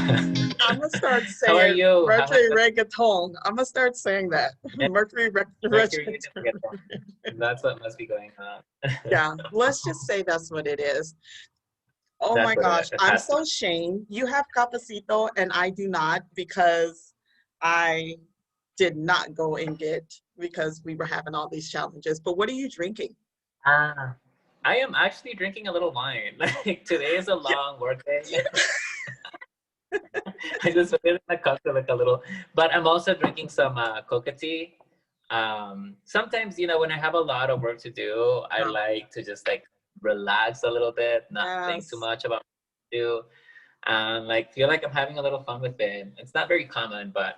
I'm gonna start How are saying you? How has Mercury the reggaeton. I'm gonna start saying that. Mercury Mercury reggaeton. using reggaeton? That's what must be going on. Yeah, let's just say that's what it is. Oh That's my what gosh, it I'm has to so be. ashamed. You have Cafecito and I do not because I did not go and get because we were having all these challenges. But what are you drinking? Ah, I am actually drinking a little wine. Like today is a Yeah, long work day. yeah. I just put it in a cup to like a little, but I'm also drinking some coca tea. Sometimes, when I have a lot of work to do, I Oh, like to just like relax a little bit, not think too yes. much about what to do, and like feel like I'm having a little fun with it. It's not very common, but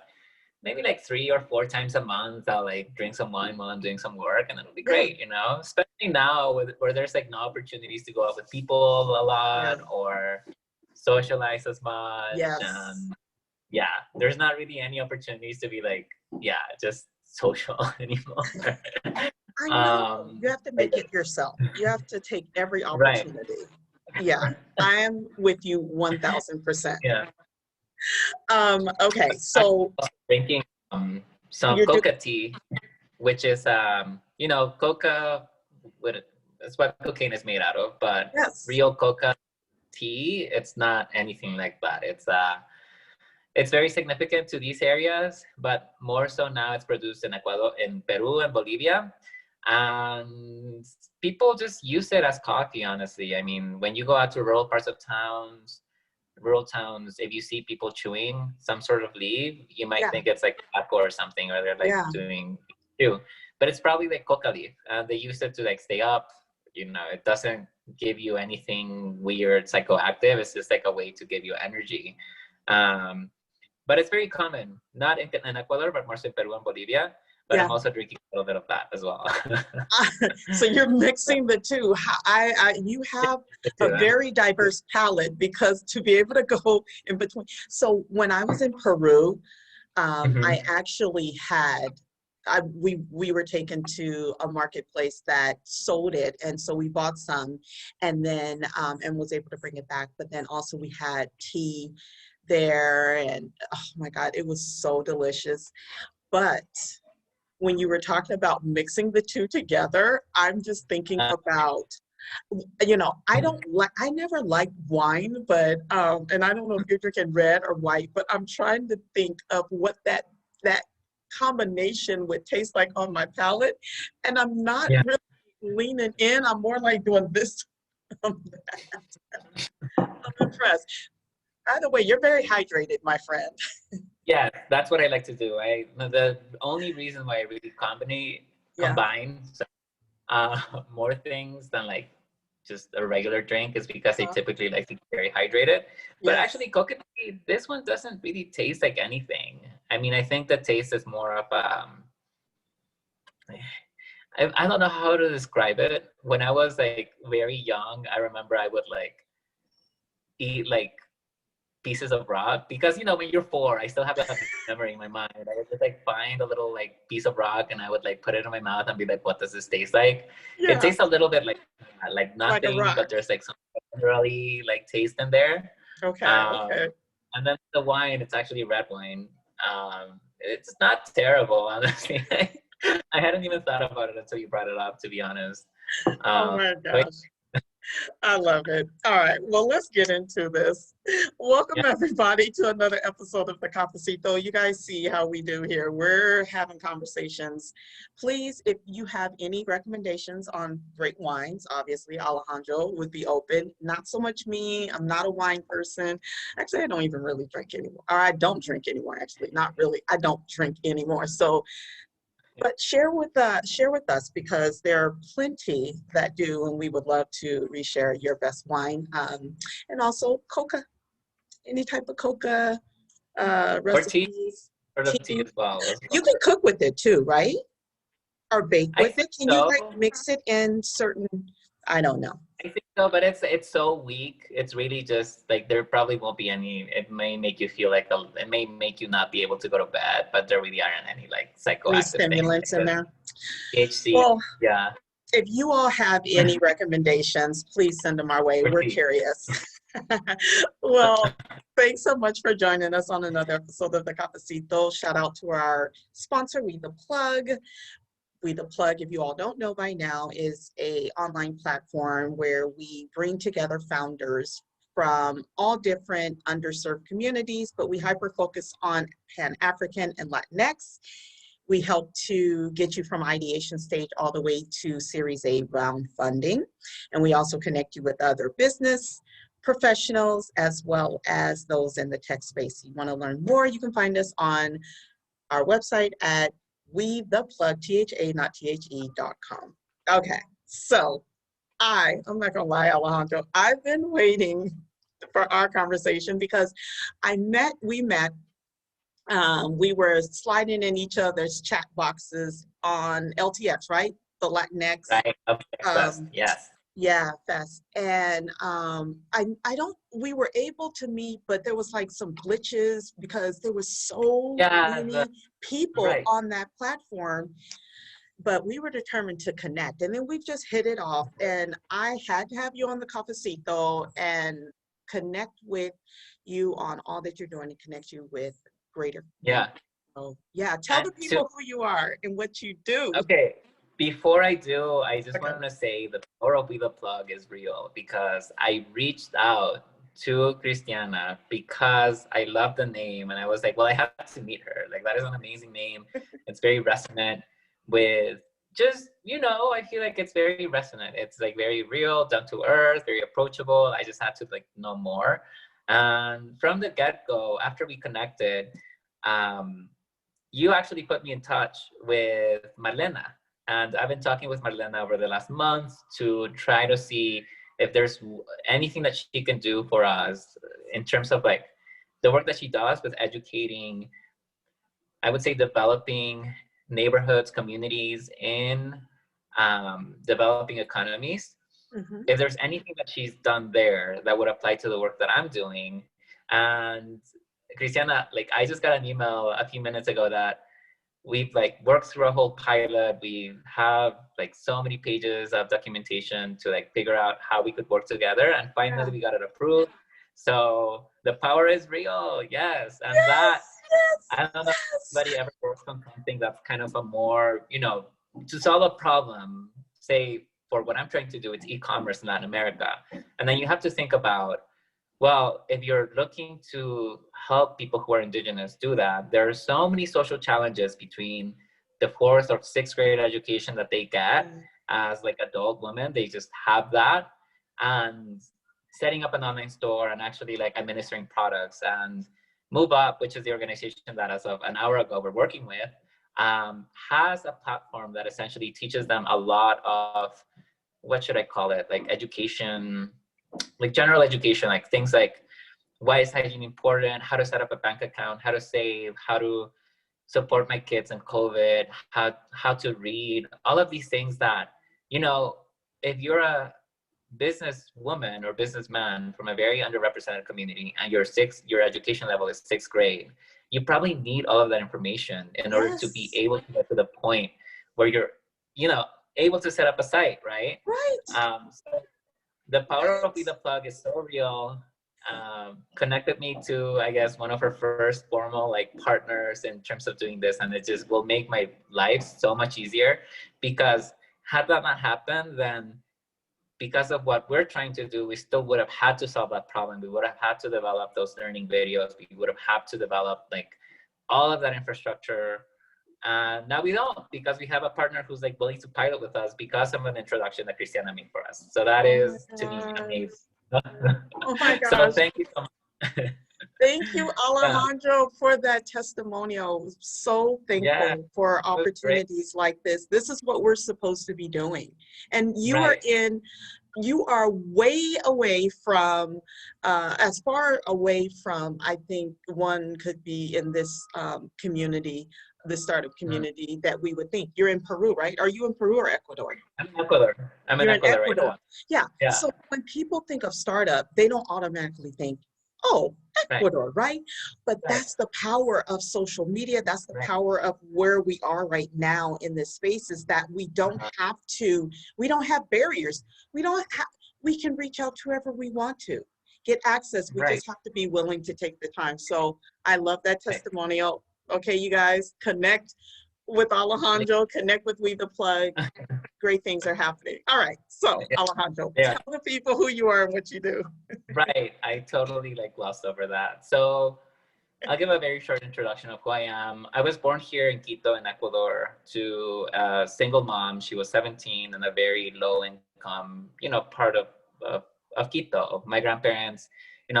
maybe like 3 or 4 times a month, I'll like drink some wine while I'm doing some work, and it'll be Yeah, great, Especially now where there's like no opportunities to go out with people a yeah, lot or socialize as much, yes. and yeah, there's not really any opportunities to be like, yeah, just social anymore. I know. um, You have to like, make it yourself. You have to take every right, opportunity. Yeah, I am with you 1000%. yeah. Okay, Actually, so drinking some you're doing, coca tea, which is coca with that's what cocaine is made out of, but yes. real coca tea, it's not anything like that. It's very significant to these areas, but more so now it's produced in Ecuador, in Peru and Bolivia. And people just use it as coffee, honestly. I mean, when you go out to rural towns, if you see people chewing some sort of leaf, you might Yeah, think it's like tobacco or something, or they're like yeah. doing chew. But it's probably like coca leaf. They use it to like stay up. It doesn't give you anything weird psychoactive. It's just like a way to give you energy. Um, but it's very common, not in Ecuador, but more so in Peru and Bolivia. But Yeah. I'm also drinking a little bit of that as well. So you're mixing the two. You have a Yeah. very diverse palette because to be able to go in between. So when I was in Peru, I Mhm. actually we were taken to a marketplace that sold it, and so we bought some, and then and was able to bring it back. But then also we had tea there, and oh my God, it was so delicious. But when you were talking about mixing the two together, I'm just thinking Uh, about, I never liked wine, but, and I don't know if you're drinking red or white, but I'm trying to think of what that combination would taste like on my palate. And I'm not yeah. really leaning in. I'm more like doing this. I'm impressed. By the way, you're very hydrated, my friend. Yeah, that's what I like to do. The only reason why I really Yeah. combine more things than like just a regular drink is because I Uh, typically like to be very hydrated. But yes. actually, coconut tea, this one doesn't really taste like anything. I mean, I think the taste is more of I don't know how to describe it. When I was like very young, I remember I would like eat like pieces of rock because when you're 4, I still have that memory in my mind. I would just like find a little like piece of rock and I would like put it in my mouth and be like, "What does this taste like?" It Yeah. tastes a little bit like Like a nothing, but rock. there's like some minerally like taste in there. Okay. Um, Okay. and then the wine, it's actually red wine. It's not terrible, honestly. I hadn't even thought about it until you brought it up, to be honest. Oh Um, my but gosh. I love it. All right, well, let's get into this. Welcome, yeah, everybody, to another episode of the Cafecito. You guys see how we do here. We're having conversations. Please, if you have any recommendations on great wines, obviously, Alejandro would be open. Not so much me. I'm not a wine person. Actually, I don't even really drink anymore. Or I don't drink anymore, actually. Not really. I don't drink anymore. So but share with us because there are plenty that do, and we would love to reshare your best wine, and also coca, any type of coca or tea, recipes, sort of tea tea. as well. You can cook with it too, right? Or bake I with think it. Can you like so. mix it in certain? I don't know. I think so, but it's so weak. It's really just like there probably won't be any. It may make you feel like it may make you not be able to go to bed, but there really aren't any like Any psychoactive things stimulants like in the there? THC. Well, Yeah, if you all have any recommendations, please send them our way. or We're tea. curious. Well, Thanks so much for joining us on another episode of the Cafecito. Shout out to our sponsor, We the Plug. We the Plug, if you all don't know by now, is a online platform where we bring together founders from all different underserved communities, but we hyper focus on Pan-African and Latinx. We help to get you from ideation stage all the way to Series A round funding. And we also connect you with other business professionals as well as those in the tech space. You want to learn more, you can find us on our website at wetheplug, THA, not THE.com. Okay, so I'm not gonna lie, Alejandro, I've been waiting for our conversation because we met, we were sliding in each other's chat boxes on LTX, right? The Latinx. Right. Okay. Yes. Yeah, fest. And we were able to meet, but there was like some glitches because there was so many people on that platform, but we were determined to connect. And then we've just hit it off. And I had to have you on the Cafecito and connect with you on all that you're doing and connect you with greater. Yeah. So yeah, tell the people who you are and what you do. Okay. Before I do, I just want to say the power of We the Plug is real because I reached out to Christiana because I love the name and I was like, well, I have to meet her. Like, that is an amazing name. It's very resonant with just, I feel like it's very resonant. It's like very real, down to earth, very approachable. I just had to like know more. And from the get-go, after we connected, you actually put me in touch with Marlena. And I've been talking with Marlena over the last month to try to see if there's anything that she can do for us in terms of like the work that she does with educating, I would say developing neighborhoods, communities in developing economies. Mm-hmm. If there's anything that she's done there that would apply to the work that I'm doing. And Christiana, like I just got an email a few minutes ago that we've like worked through a whole pilot. We have like so many pages of documentation to like figure out how we could work together, and finally we got it approved. So the power is real, yes. And I don't know if anybody ever works on something that's kind of a more, to solve a problem, say for what I'm trying to do, it's e-commerce in Latin America. And then you have to think about, well, if you're looking to help people who are indigenous do that, there are so many social challenges between the 4th or 6th grade education that they get as like adult women. They just have that, and setting up an online store and actually like administering products. And Move Up, which is the organization that as of an hour ago we're working with, has a platform that essentially teaches them a lot of, what should I call it, like education, like general education, like things like why is hygiene important, how to set up a bank account, how to save, how to support my kids in COVID, how to read, all of these things that, if you're a businesswoman or businessman from a very underrepresented community and your education level is 6th grade, you probably need all of that information in order to be able to get to the point where you're, able to set up a site, right? Right. So the power of Be the Plug is so real. Connected me to, I guess, one of her first formal like partners in terms of doing this, and it just will make my life so much easier, because had that not happened, then because of what we're trying to do, we still would have had to solve that problem. We would have had to develop those learning videos. We would have had to develop like all of that infrastructure. Now we don't, because we have a partner who's like willing to pilot with us because of an introduction that Christiana made for us. So that is to me amazing. Oh my gosh. So thank you so much. Thank you, Alejandro, for that testimonial. So thankful for opportunities like this. This is what we're supposed to be doing. And you are way away from, as far away from, I think one could be in this community, the startup community that we would think. You're in Peru, right? Are you in Peru or Ecuador? I'm in Ecuador. You're in Ecuador right now. Yeah. So when people think of startup, they don't automatically think, oh, Ecuador, right? But that's the power of social media. That's the power of where we are right now in this space, is that we don't have barriers. We can reach out to whoever we want to. get access. We Right. just have to be willing to take the time. So I love that testimonial. Okay, you guys, connect with Alejandro, connect with We the Plug. Great things are happening. All right, so Alejandro, Yeah. tell the people who you are and what you do. Right. I totally like glossed over that. So I'll give a very short introduction of who I am. I was born here in Quito, in Ecuador, to a single mom. She was 17 in a very low income, part of Quito. My grandparents,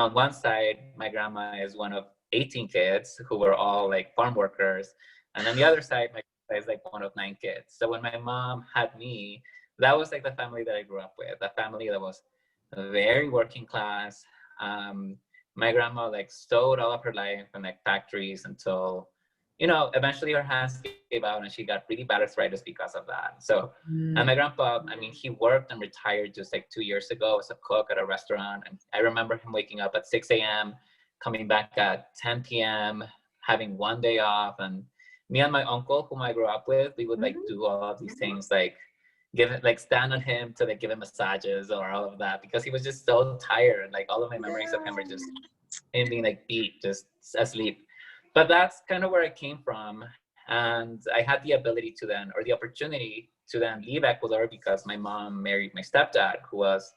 on one side, my grandma is one of 18 kids who were all like farm workers. And on the other side, my grandpa is like one of 9 kids. So when my mom had me, that was like the family that I grew up with, a family that was very working class. My grandma like sewed all of her life in like factories until, eventually her hands gave out and she got really bad arthritis because of that. So, and my grandpa, I mean, he worked and retired just like 2 years ago as a cook at a restaurant. And I remember him waking up at 6 a.m., coming back at 10 p.m., having one day off. And me and my uncle, whom I grew up with, we would like do all of these things, like give it, like stand on him to like give him massages or all of that, because he was just so tired. And like all of my memories of him are just him being like beat, just asleep. But that's kind of where I came from. And I had the ability to then, or the opportunity to then leave Ecuador because my mom married my stepdad, who was,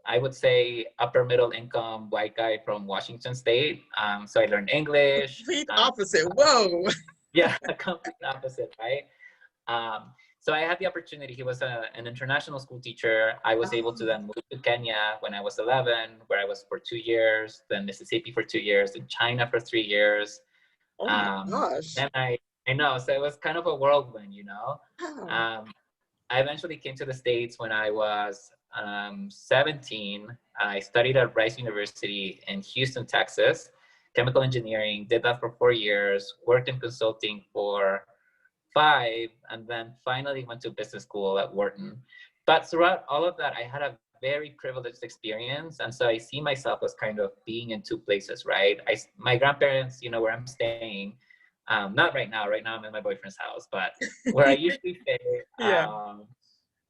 I would say, upper middle income white guy from Washington State. So I learned English. Complete opposite. Whoa. Yeah, a complete opposite, right? So I had the opportunity. He was an international school teacher. I was able to then move to Kenya when I was 11, where I was for 2 years, then Mississippi for 2 years, then China for 3 years. Oh my gosh. Then I know, so it was kind of a whirlwind, Wow. I eventually came to the States when I was 17. I studied at Rice University in Houston, Texas, chemical engineering, did that for 4 years, worked in consulting for 5, and then finally went to business school at Wharton. But throughout all of that, I had a very privileged experience. And so I see myself as kind of being in 2 places, right? My grandparents, where I'm staying, not right now, I'm in my boyfriend's house, but where I usually stay, Yeah.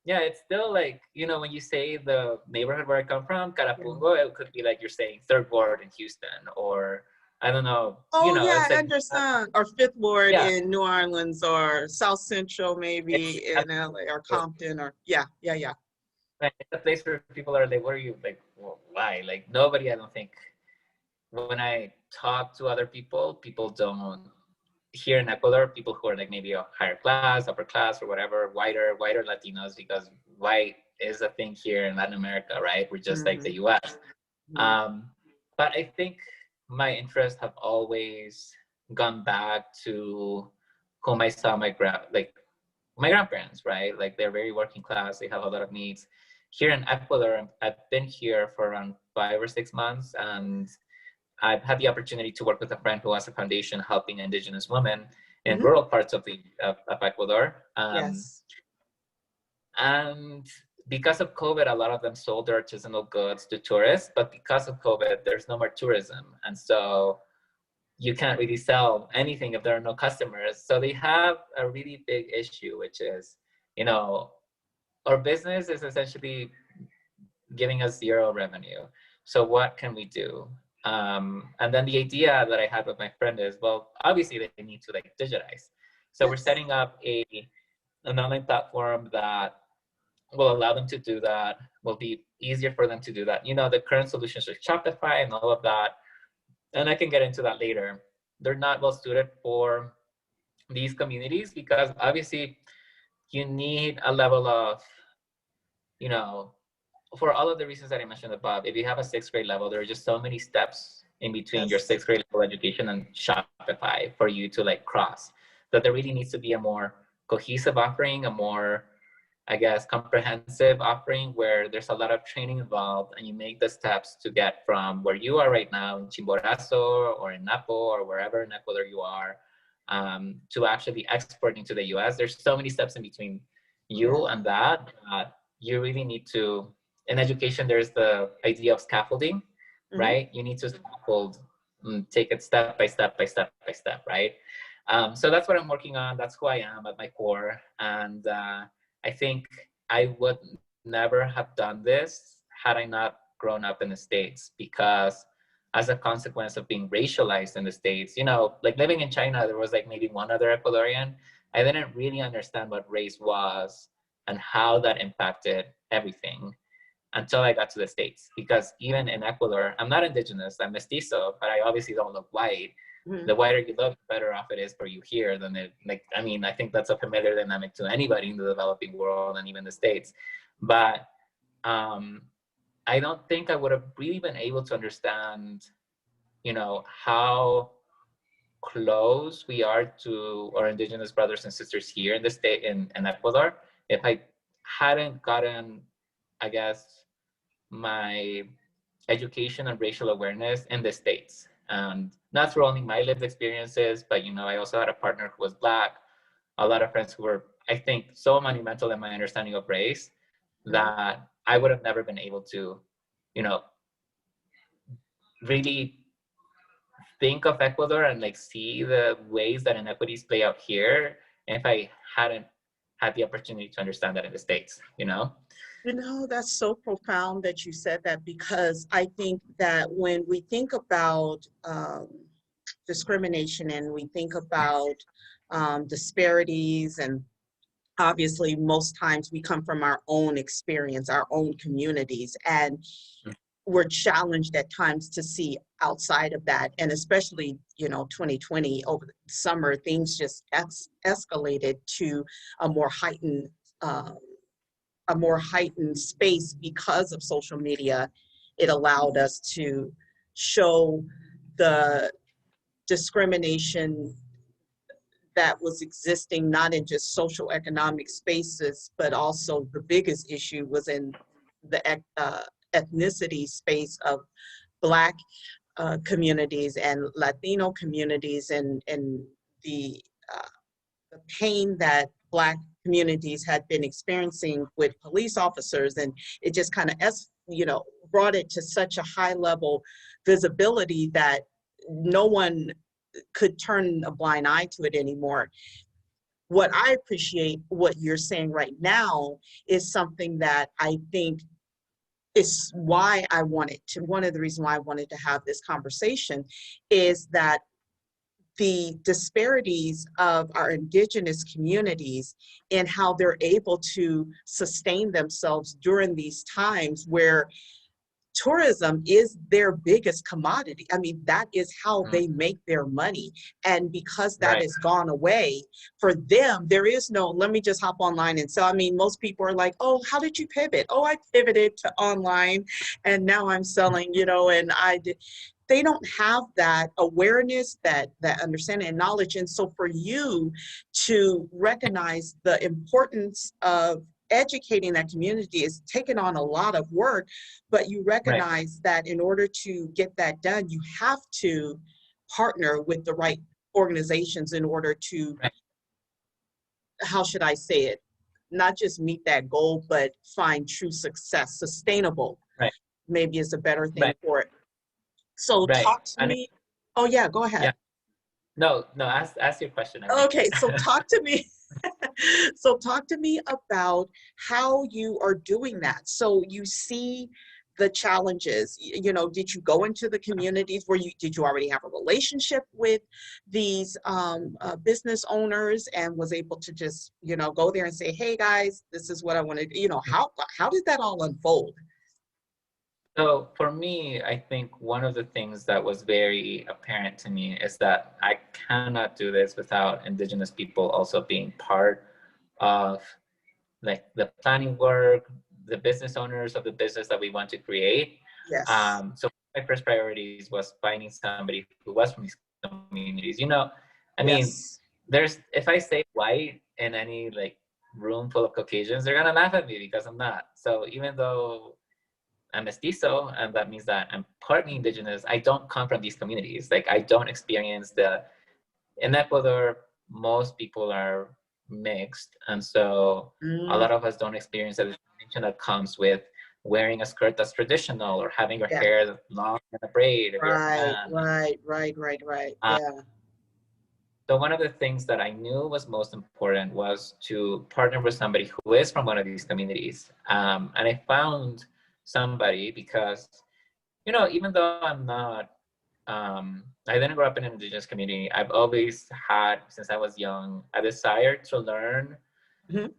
yeah, it's still like, when you say the neighborhood where I come from, Carapungo, it could be like you're saying Third Ward in Houston, or I don't know, Oh yeah, it's I like, understand. Or Fifth Ward yeah, in New Orleans, or South Central it's maybe in LA, or Compton, or yeah. right. It's a place where people are like, what are you like? Well, why? Like nobody, I don't think. When I talk to other people don't, here in Ecuador, people who are like maybe a higher class, upper class, or whatever, whiter Latinos, because white is a thing here in Latin America, right? We're just like the U.S. But I think my interests have always gone back to whom I saw my grandparents, right? Like they're very working class. They have a lot of needs. Here in Ecuador, I've been here for around 5 or 6 months, and I've had the opportunity to work with a friend who has a foundation helping indigenous women in rural parts of Ecuador. Yes. And because of COVID, a lot of them sold their artisanal goods to tourists, but because of COVID, there's no more tourism. And so you can't really sell anything if there are no customers. So they have a really big issue, which is, our business is essentially giving us 0 revenue. So what can we do? And then the idea that I had with my friend is, well, obviously they need to like digitize. So we're setting up an online platform that will allow them to do that, will be easier for them to do that. The current solutions are Shopify and all of that, and I can get into that later. They're not well suited for these communities because obviously you need a level of, for all of the reasons that I mentioned above. If you have a 6th grade level, there are just so many steps in between your 6th grade level education and Shopify for you to like cross, that there really needs to be a more cohesive offering, a more, I guess, comprehensive offering where there's a lot of training involved, and you make the steps to get from where you are right now in Chimborazo or in Napo or wherever in Ecuador you are, to actually exporting to the US. There's so many steps in between you and that you really need to, in education, there's the idea of scaffolding, right? You need to scaffold, take it step by step by step by step, right? So that's what I'm working on. That's who I am at my core. And I think I would never have done this had I not grown up in the States, because as a consequence of being racialized in the States, you know, like living in China, there was like maybe one other Ecuadorian. I didn't really understand what race was and how that impacted everything until I got to the States. Because even in Ecuador, I'm not indigenous, I'm mestizo, but I obviously don't look white. Mhm. The whiter you look, the better off it is for you here than it, like, I mean, I think that's a familiar dynamic to anybody in the developing world and even the States. But I don't think I would have really been able to understand, you know, how close we are to our indigenous brothers and sisters here in the state, in Ecuador, if I hadn't gotten, I guess, my education and racial awareness in the States. And not through only my lived experiences, but, you know, I also had a partner who was Black, a lot of friends who were, I think, so monumental in my understanding of race that I would have never been able to, you know, really think of Ecuador and like see the ways that inequities play out here if I hadn't had the opportunity to understand that in the States, you know? You know, that's so profound that you said that, because I think that when we think about discrimination and we think about disparities, and obviously most times we come from our own experience, our own communities, and we're challenged at times to see outside of that. And especially, you know, 2020 over the summer, things just escalated to a more heightened space because of social media. It allowed us to show the discrimination that was existing not in just social economic spaces, but also the biggest issue was in the ethnicity space of Black communities and Latino communities, and the the pain that Black communities had been experiencing with police officers. And it just kind of, you know, brought it to such a high level visibility that no one could turn a blind eye to it anymore. What I appreciate what you're saying right now is something that I think is why I wanted to, one of the reasons why I wanted to have this conversation is that the disparities of our indigenous communities and how they're able to sustain themselves during these times where tourism is their biggest commodity. I mean, that is how they make their money. And because that has gone away, for them, there is no, let me just hop online and sell. I mean, most people are like, oh, how did you pivot? Oh, I pivoted to online and now I'm selling, you know, and I did. They don't have that awareness, that understanding and knowledge. And so for you to recognize the importance of educating that community is taking on a lot of work, but you recognize that in order to get that done, you have to partner with the right organizations in order to, how should I say it, not just meet that goal, but find true success, sustainable, maybe is a better thing for it. So talk to me. Oh yeah, go ahead. Yeah. No, ask your question. Okay, so talk to me. So talk to me about how you are doing that. So you see the challenges, you know, did you go into the communities where did you already have a relationship with these business owners and was able to just, you know, go there and say, hey guys, this is what I want to, you know, how did that all unfold? So for me, I think one of the things that was very apparent to me is that I cannot do this without indigenous people also being part of like the planning work, the business owners of the business that we want to create. Yes. So my first priorities was finding somebody who was from these communities. You know, I mean, if I say white in any like room full of Caucasians, they're gonna laugh at me because I'm not. So even though I'm mestizo, and that means that I'm partly indigenous, I don't come from these communities. Like I don't experience in Ecuador, most people are mixed. And so a lot of us don't experience the discrimination that comes with wearing a skirt that's traditional or having your hair long in a braid. Right. So one of the things that I knew was most important was to partner with somebody who is from one of these communities. And I found somebody because, you know, even though I'm not, I didn't grow up in an indigenous community, I've always had, since I was young, a desire to learn Mhm.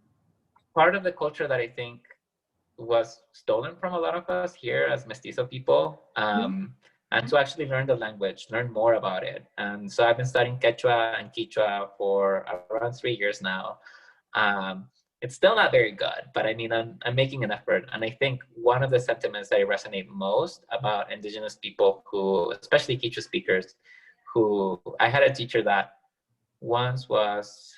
part of the culture that I think was stolen from a lot of us here as mestizo people, and to actually learn the language, learn more about it. And so I've been studying Quechua and Quichua for around 3 years now. It's still not very good, but I mean, I'm making an effort. And I think one of the sentiments that I resonate most about indigenous people who, especially Quechua speakers, who I had a teacher that once was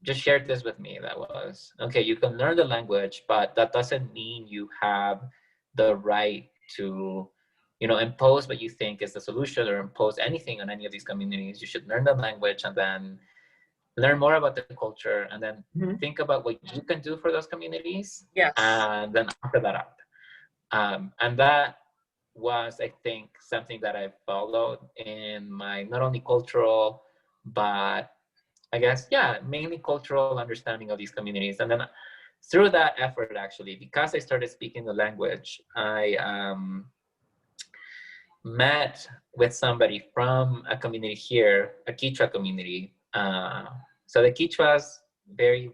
just shared this with me, that was, okay, you can learn the language, but that doesn't mean you have the right to, you know, impose what you think is the solution or impose anything on any of these communities. You should learn the language and then learn more about the culture and then think about what you can do for those communities, Yes. and then offer that up. And that was, I think, something that I followed in my not only cultural, but I guess, yeah, mainly cultural understanding of these communities. And then through that effort, actually, because I started speaking the language, I met with somebody from a community here, a Quechua community. So the Quechuas, very,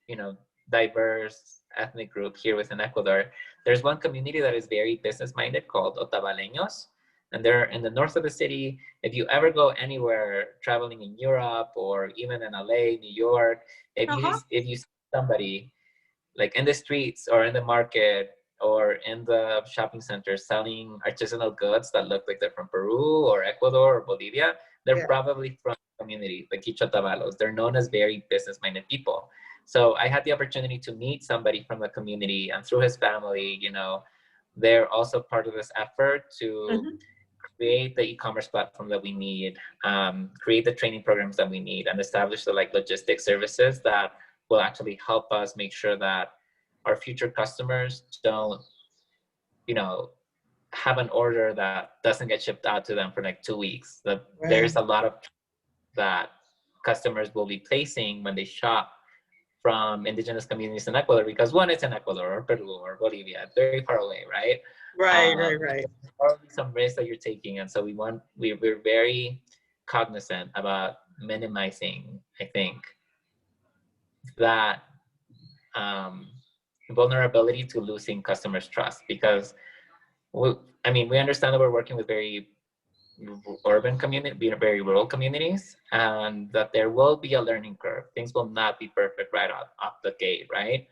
you know, diverse ethnic group here within Ecuador. There's one community that is very business-minded called Otavaleños, and they're in the north of the city. If you ever go anywhere traveling in Europe or even in LA, New York, if you see somebody like in the streets or in the market or in the shopping center selling artisanal goods that look like they're from Peru or Ecuador or Bolivia, they're probably from the community, the Quichotavalos. They're known as very business-minded people. So I had the opportunity to meet somebody from the community, and through his family, you know, they're also part of this effort to create the e-commerce platform that we need, create the training programs that we need, and establish the like logistics services that will actually help us make sure that our future customers don't, you know, have an order that doesn't get shipped out to them for like 2 weeks. There's a lot of that customers will be placing when they shop from indigenous communities in Ecuador, because one, it's in Ecuador or Peru or Bolivia, very far away, right? Right. Probably some risks that you're taking, and so we're very cognizant about minimizing, I think, that vulnerability to losing customers' trust, because I mean, we understand that we're working with very urban community, very rural communities, and that there will be a learning curve. Things will not be perfect right off the gate, right?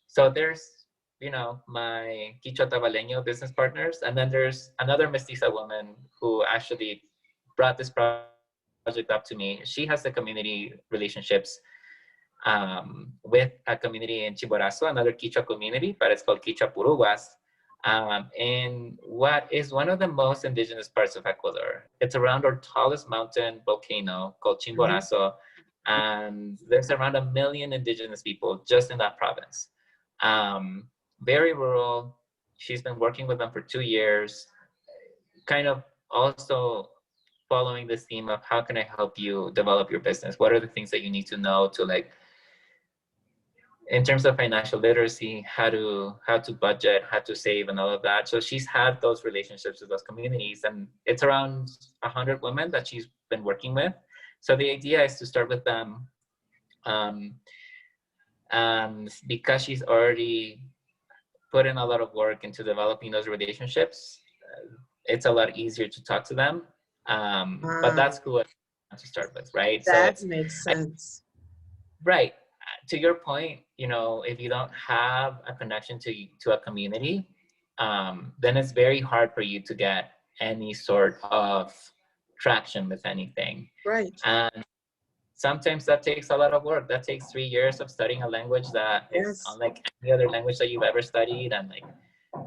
So there's, you know, my Quichua Tabaleño business partners, and then there's another mestiza woman who actually brought this project up to me. She has the community relationships with a community in Chimborazo, another Quichua community, but it's called Quichua Puruguas, in what is one of the most indigenous parts of Ecuador. It's around our tallest mountain volcano called Chimborazo, and there's around 1 million indigenous people just in that province. Very rural. She's been working with them for 2 years, kind of also following this theme of how can I help you develop your business? What are the things that you need to know to, like, in terms of financial literacy, how to budget, how to save, and all of that. So she's had those relationships with those communities, and it's around 100 women that she's been working with. So the idea is to start with them, and because she's already put in a lot of work into developing those relationships, it's a lot easier to talk to them. But that's who I want to start with, right? That makes sense. Right. To your point, you know, if you don't have a connection to a community, then it's very hard for you to get any sort of traction with anything. Right. And sometimes that takes a lot of work. That takes 3 years of studying a language that is unlike any other language that you've ever studied, and like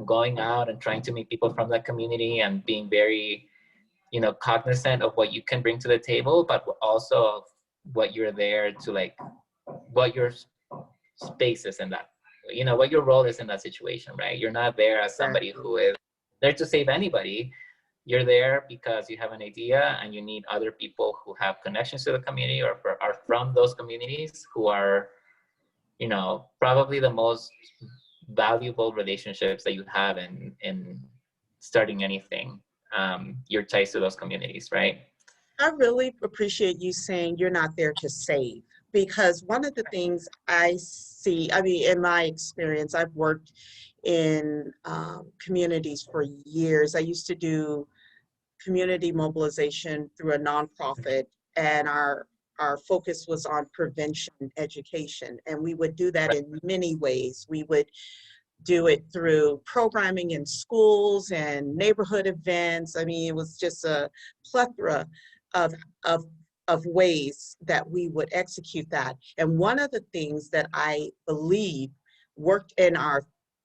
going out and trying to meet people from that community and being very, you know, cognizant of what you can bring to the table, but also of what you're there to, like, what your space is in that, you know, what your role is in that situation, right? You're not there as somebody who is there to save anybody. You're there because you have an idea and you need other people who have connections to the community or are from those communities, who are, you know, probably the most valuable relationships that you have in starting anything, your ties to those communities, right? I really appreciate you saying you're not there to save, because one of the things I see, I mean, in my experience, I've worked in communities for years. I used to do community mobilization through a nonprofit, and our focus was on prevention education, and we would do that in many ways. We would do it through programming in schools and neighborhood events. I mean, it was just a plethora of, of, of ways that we would execute that. And one of the things that I believe worked in our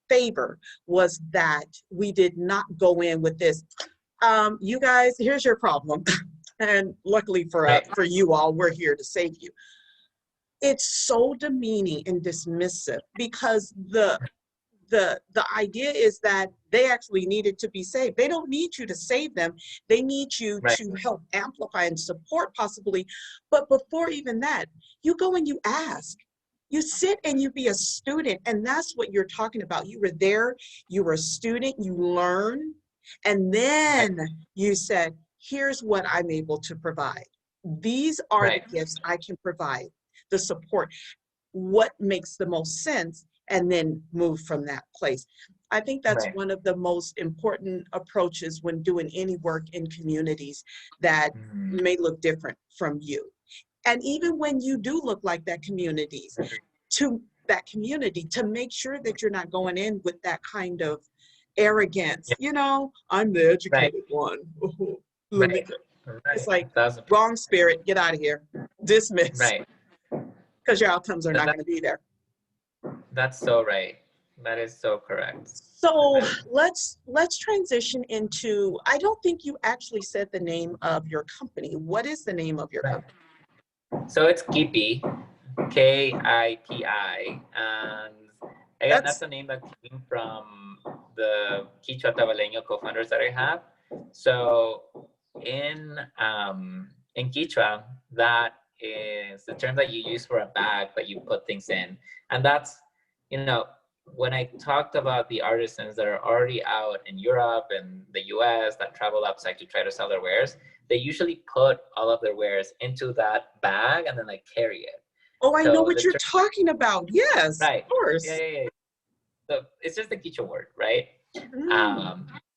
favor was that we did not go in with this, you guys, here's your problem. And luckily for you all, we're here to save you. It's so demeaning and dismissive, because the idea is that they actually needed to be saved. They don't need you to save them. They need you to help amplify and support possibly. But before even that, you go and you ask. You sit and you be a student, and that's what you're talking about. You were there, you were a student, you learn, and then you said, here's what I'm able to provide. These are the gifts I can provide, the support, what makes the most sense, and then move from that place. I think that's one of the most important approaches when doing any work in communities that may look different from you. And even when you do look like that communities, to that community, to make sure that you're not going in with that kind of arrogance, you know, I'm the educated one. It's like, wrong spirit, get out of here, dismiss, because your outcomes are not going to be there. That's so right. That is so correct. So let's transition into, I don't think you actually said the name of your company. What is the name of your company? So it's KIPI, KIPI, and again, that's a name that came from the Quichua Tabaleño co-founders that I have. So in Quichua, that is the term that you use for a bag that you put things in. And that's, you know, when I talked about the artisans that are already out in Europe and the US that travel outside to try to sell their wares, they usually put all of their wares into that bag and then like carry it. Oh, I know what you're talking about. Yes, of course. Yeah. So it's just a Quichua word, right?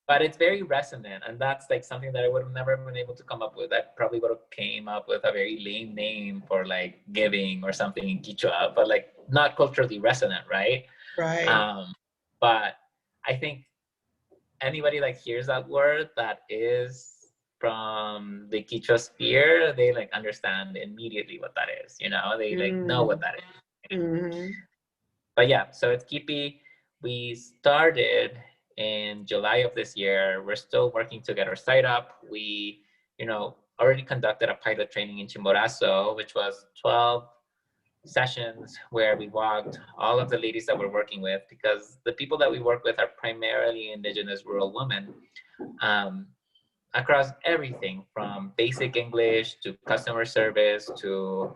But it's very resonant, and that's like something that I would have never been able to come up with. I probably would have came up with a very lame name for like giving or something in Quichua, but like not culturally resonant, right? Right. But I think anybody like hears that word that is from the Quichua sphere, they like understand immediately what that is, you know, they like know what that is. But yeah, so it's KIPI. We started in July of this year. We're still working to get our site up. We, you know, already conducted a pilot training in Chimborazo, which was 12 sessions where we walked all of the ladies that we're working with, because the people that we work with are primarily indigenous rural women, across everything from basic English to customer service to,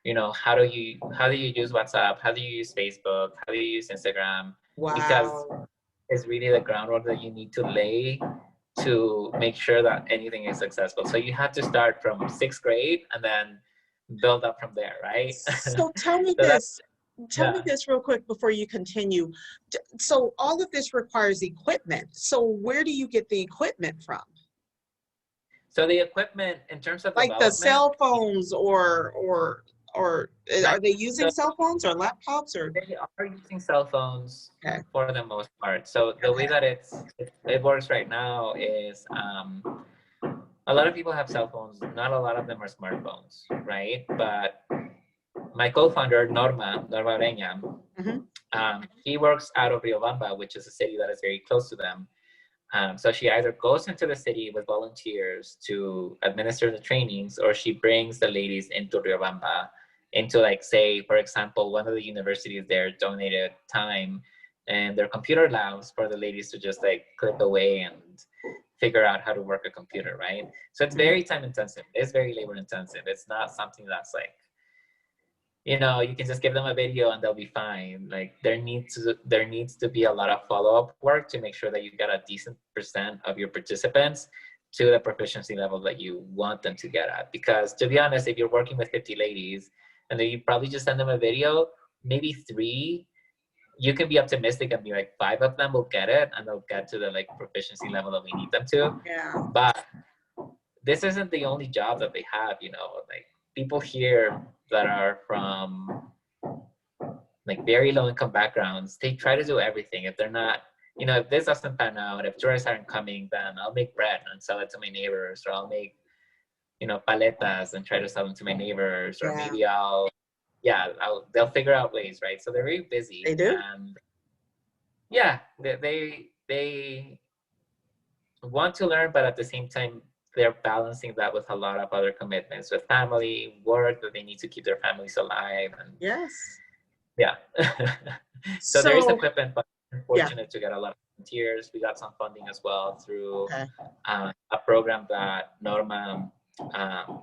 you know, how do you use WhatsApp? How do you use Facebook? How do you use Instagram? Wow. Because it's really the groundwork that you need to lay to make sure that anything is successful. So you have to start from 6th grade and then build up from there, right? So tell me this. Tell me this real quick before you continue. So all of this requires equipment. So where do you get the equipment from? So the equipment in terms of like the cell phones or are they using cell phones or laptops or? They are using cell phones for the most part. So the way that it works right now is a lot of people have cell phones. Not a lot of them are smartphones, right? But my co-founder, Norma Oreña, he works out of Riobamba, which is a city that is very close to them. So she either goes into the city with volunteers to administer the trainings, or she brings the ladies into Riobamba, into like, say, for example, one of the universities there donated time and their computer labs for the ladies to just like click away and figure out how to work a computer, right? So it's very time intensive. It's very labor intensive. It's not something that's like you know, you can just give them a video and they'll be fine. Like there needs to be a lot of follow-up work to make sure that you get a decent percent of your participants to the proficiency level that you want them to get at. Because to be honest, if you're working with 50 ladies and then you probably just send them a video, maybe 3, you can be optimistic and be like 5 of them will get it and they'll get to the like proficiency level that we need them to. Yeah. But this isn't the only job that they have, you know, like people here that are from like very low income backgrounds, they try to do everything. If they're not, you know, if this doesn't pan out, if tourists aren't coming, then I'll make bread and sell it to my neighbors, or I'll make, you know, paletas and try to sell them to my neighbors, or Yeah. maybe they'll figure out ways, right? So they're very busy. They do. And yeah, they want to learn, but at the same time, they're balancing that with a lot of other commitments with family, work, that they need to keep their families alive. And Yes. yeah. So there is So, equipment, but we're yeah. fortunate to get a lot of volunteers. We got some funding as well through Okay. a program that Norma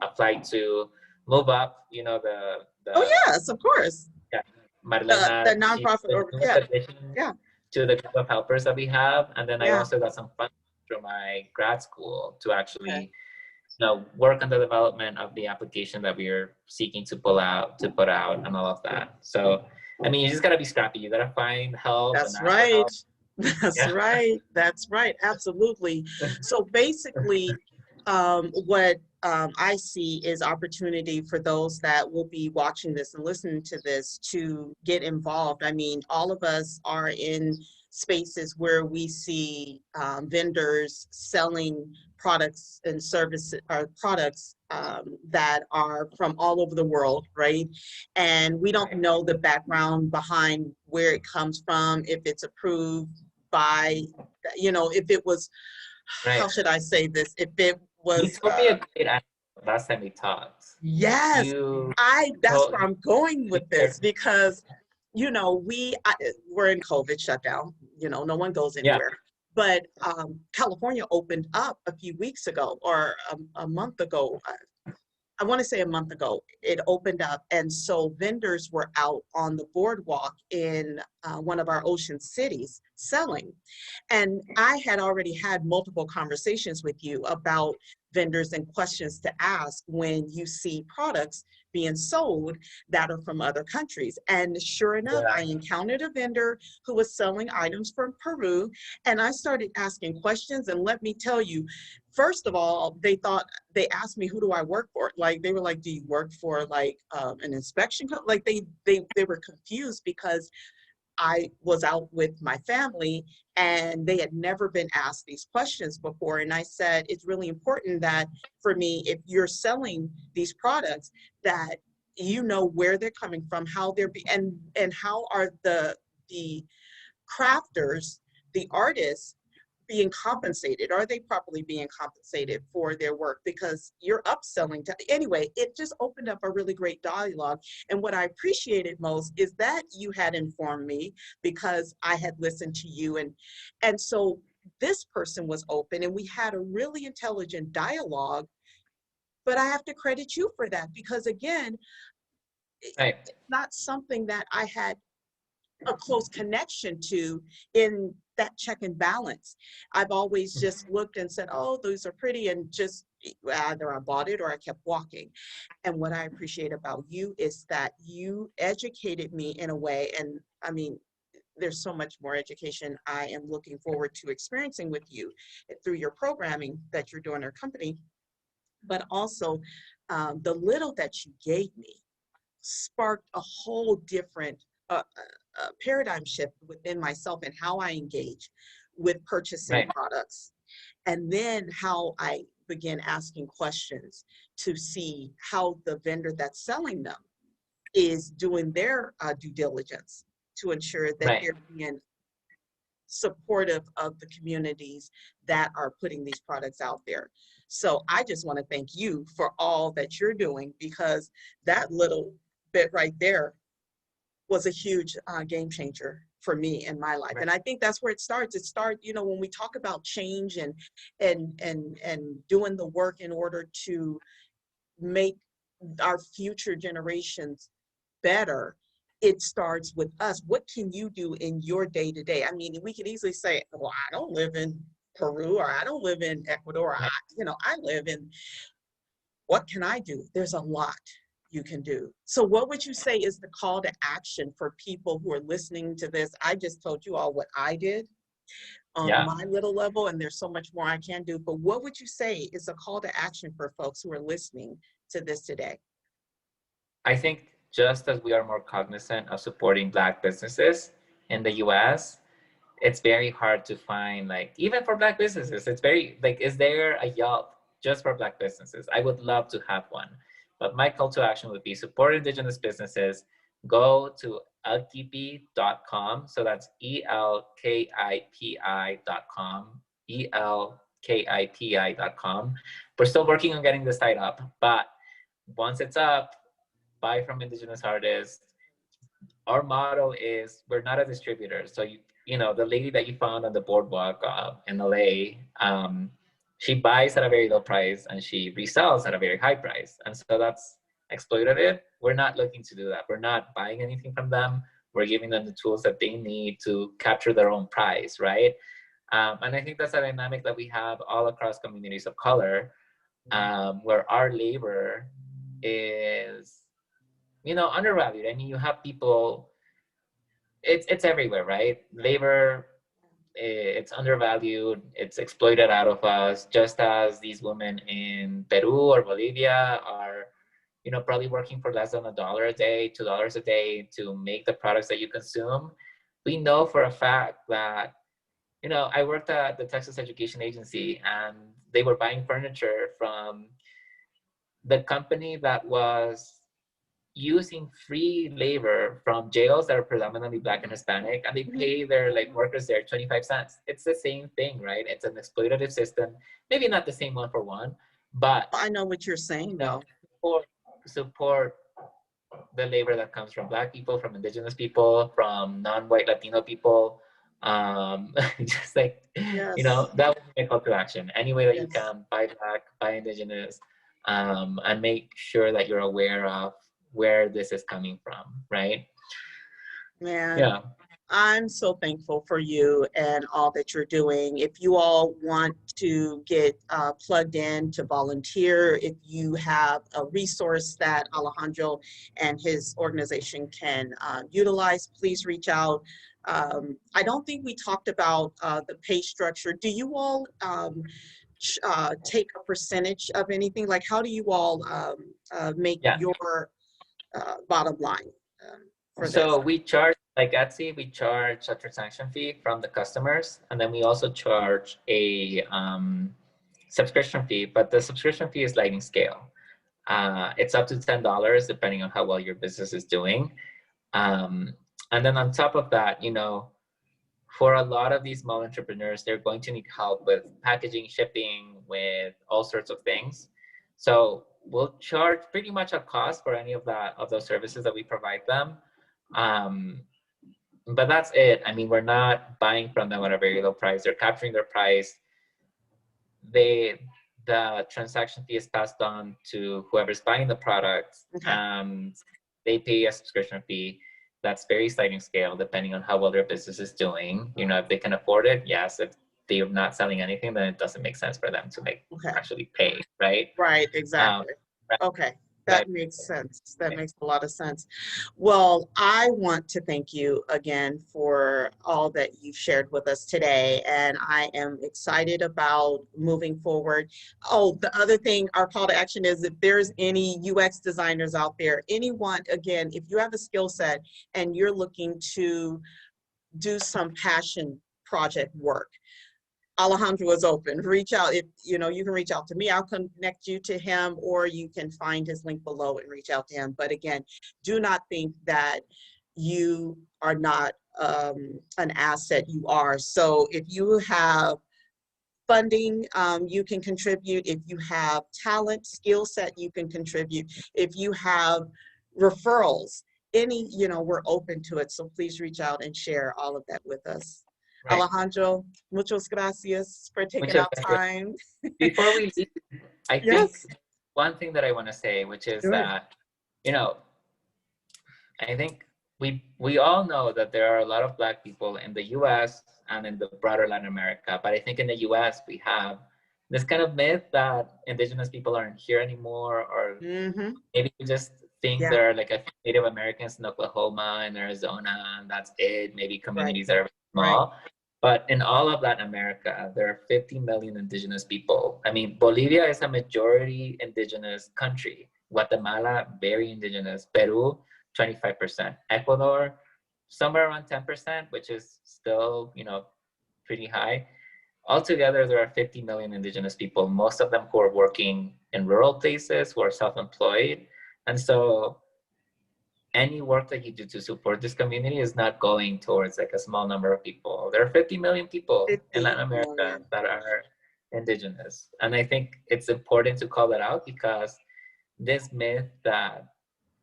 applied to move up, you know, the Oh yes, of course. yeah, Marlena, The she's nonprofit the or newest addition yeah. to the group of helpers that we have. And then I Yeah. also got some funding through my grad school to actually Okay. you know, work on the development of the application that we're seeking to put out and all of that. So, I mean, you just gotta be scrappy. You gotta find help and That's ask for right. help. That's Yeah. right. That's right. Absolutely. So basically, what I see is opportunity for those that will be watching this and listening to this to get involved. I mean, all of us are in spaces where we see vendors selling products and services or products that are from all over the world, right? And we don't know the background behind where it comes from, if it's approved by, you know, if it was, how Right. should I say this? If it You was, told me a great answer last time we talked. yes, You that's told where I'm going you with this because, you know, we're in COVID shutdown, you know, no one goes yeah. anywhere. But California opened up a few weeks ago or a month ago. I want to say a month ago, it opened up. And so vendors were out on the boardwalk in one of our ocean cities selling. And I had already had multiple conversations with you about vendors and questions to ask when you see products being sold that are from other countries. And sure enough, I encountered a vendor who was selling items from Peru. And I started asking questions. And let me tell you, first of all, they asked me, who do I work for? Like, they were like, do you work for like an inspection company? Like they were confused because I was out with my family and they had never been asked these questions before. And I said, it's really important that for me, if you're selling these products, that you know where they're coming from, how they're and how are the crafters, the artists being compensated? Are they properly being compensated for their work? Because you're upselling to, anyway, it just opened up a really great dialogue. And what I appreciated most is that you had informed me because I had listened to you. And so this person was open and we had a really intelligent dialogue, but I have to credit you for that because again, Right. it's not something that I had a close connection to in that check and balance. I've always just looked and said, oh, those are pretty, and just either I bought it or I kept walking. And what I appreciate about you is that you educated me in a way, and I mean, there's so much more education I am looking forward to experiencing with you through your programming that you're doing in our company, but also the little that you gave me sparked a whole different paradigm shift within myself and how I engage with purchasing products. And then how I begin asking questions to see how the vendor that's selling them is doing their due diligence to ensure that they're being supportive of the communities that are putting these products out there. So I just want to thank you for all that you're doing because that little bit right there was a huge game changer for me in my life. And I think that's where it starts. It starts, you know, when we talk about change and doing the work in order to make our future generations better, it starts with us. What can you do in your day to day? I mean, we could easily say, well, I don't live in Peru, or I don't live in Ecuador. I live in, what can I do? There's a lot you can do. So what would you say is the call to action for people who are listening to this? I just told you all what I did on Yeah. my little level, and there's so much more I can do. But what would you say is a call to action for folks who are listening to this today? I think just as we are more cognizant of supporting Black businesses in the US, it's very hard to find, like, even for Black businesses, it's very, like, is there a Yelp just for Black businesses? I would love to have one. But my call to action would be support Indigenous businesses. Go to elkipi.com. So that's ELKIPI.com. ELKIPI.com. We're still working on getting the site up, but once it's up, buy from Indigenous artists. Our motto is we're not a distributor. So the lady that you found on the boardwalk in LA, she buys at a very low price and she resells at a very high price. And so that's exploitative. We're not looking to do that. We're not buying anything from them. We're giving them the tools that they need to capture their own price, right? And I think that's a dynamic that we have all across communities of color, where our labor is undervalued. I mean, you have people, it's everywhere, right? Labor, it's undervalued, it's exploited out of us, just as these women in Peru or Bolivia are, probably working for less than $1 a day, $2 a day to make the products that you consume. We know for a fact that, I worked at the Texas Education Agency, and they were buying furniture from the company that was using free labor from jails that are predominantly Black and Hispanic, and they pay their workers there 25 cents. It's the same thing, right? It's an exploitative system. Maybe not the same one for one, but I know what you're saying, though. Support the labor that comes from Black people, from Indigenous people, from non-white Latino people. Just like, Yes. that would be a call to action. Any way that you Yes. can, buy Black, buy Indigenous, and make sure that you're aware of where this is coming from, right? Man, Yeah. I'm so thankful for you and all that you're doing. If you all want to get plugged in to volunteer, if you have a resource that Alejandro and his organization can utilize, please reach out. I don't think we talked about the pay structure. Do you all take a percentage of anything? Like, how do you all make your bottom line for this? So we charge, like Etsy, we charge a transaction fee from the customers, and then we also charge a subscription fee, but the subscription fee is sliding scale. It's up to $10 depending on how well your business is doing. And then on top of that, for a lot of these small entrepreneurs, they're going to need help with packaging, shipping, with all sorts of things. So we'll charge pretty much a cost for any of those services that we provide them. But that's it. I mean, we're not buying from them at a very low price. They're capturing their price. The transaction fee is passed on to whoever's buying the product, and they pay a subscription fee. That's very sliding scale depending on how well their business is doing. If they can afford it, yes. If they're not selling anything, then it doesn't make sense for them to actually pay, right? Right, exactly. Okay, that makes sense. That makes a lot of sense. Well, I want to thank you again for all that you've shared with us today, and I am excited about moving forward. Oh, the other thing, our call to action is if there's any UX designers out there, anyone, again, if you have a skill set and you're looking to do some passion project work, Alejandro is open. Reach out. If you can reach out to me, I'll connect you to him, or you can find his link below and reach out to him. But again, do not think that you are not an asset. You are. So if you have funding, you can contribute. If you have talent, skill set, you can contribute. If you have referrals, we're open to it. So please reach out and share all of that with us. Right. Alejandro, muchas gracias for taking out time. Before we leave, I think one thing that I want to say, which is that, I think we all know that there are a lot of Black people in the US and in the broader Latin America, but I think in the US we have this kind of myth that indigenous people aren't here anymore, or Mm-hmm. maybe we just think Yeah. there are like a few Native Americans in Oklahoma and Arizona, and that's it. Maybe Right. communities that are Right. small. But in all of Latin America, there are 50 million indigenous people. I mean, Bolivia is a majority indigenous country. Guatemala, very indigenous. Peru, 25%. Ecuador, somewhere around 10%, which is still, you know, pretty high. Altogether, there are 50 million indigenous people, most of them who are working in rural places, who are self-employed. And so any work that you do to support this community is not going towards like a small number of people. There are 50 million people in 50 Latin America million. that are indigenous. And I think it's important to call that out, because this myth that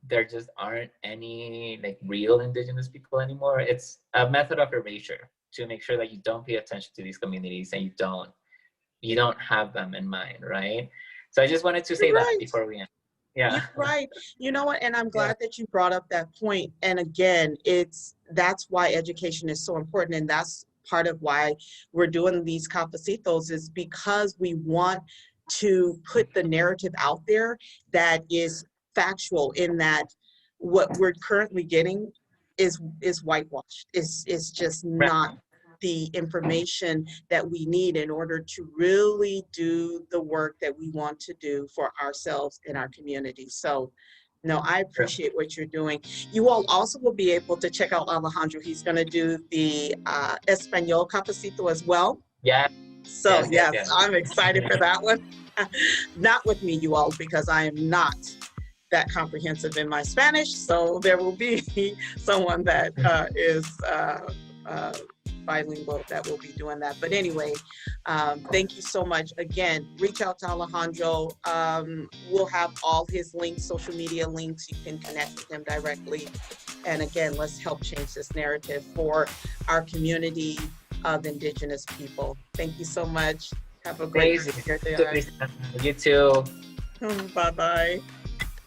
there just aren't any like real indigenous people anymore, it's a method of erasure to make sure that you don't pay attention to these communities and you don't have them in mind, right? So I just wanted to say You're that right. before we end. Yeah. You're right. You know what? And I'm Yeah. glad that you brought up that point. And again, that's why education is so important. And that's part of why we're doing these cafecitos, is because we want to put the narrative out there that is factual, in that what we're currently getting is whitewashed. It's just Right. not the information that we need in order to really do the work that we want to do for ourselves and our community. So no, I appreciate what you're doing. You all also will be able to check out Alejandro. He's going to do the Espanol Cafecito as well. Yeah. So Yes. yes, I'm excited for that one. Not with me, you all, because I am not that comprehensive in my Spanish. So there will be someone that is bilingual that will be doing that. But anyway, thank you so much. Again, reach out to Alejandro. We'll have all his links, social media links. You can connect with him directly. And again, let's help change this narrative for our community of indigenous people. Thank you so much. Have a great day. You too. Bye-bye.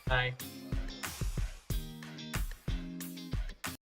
Bye.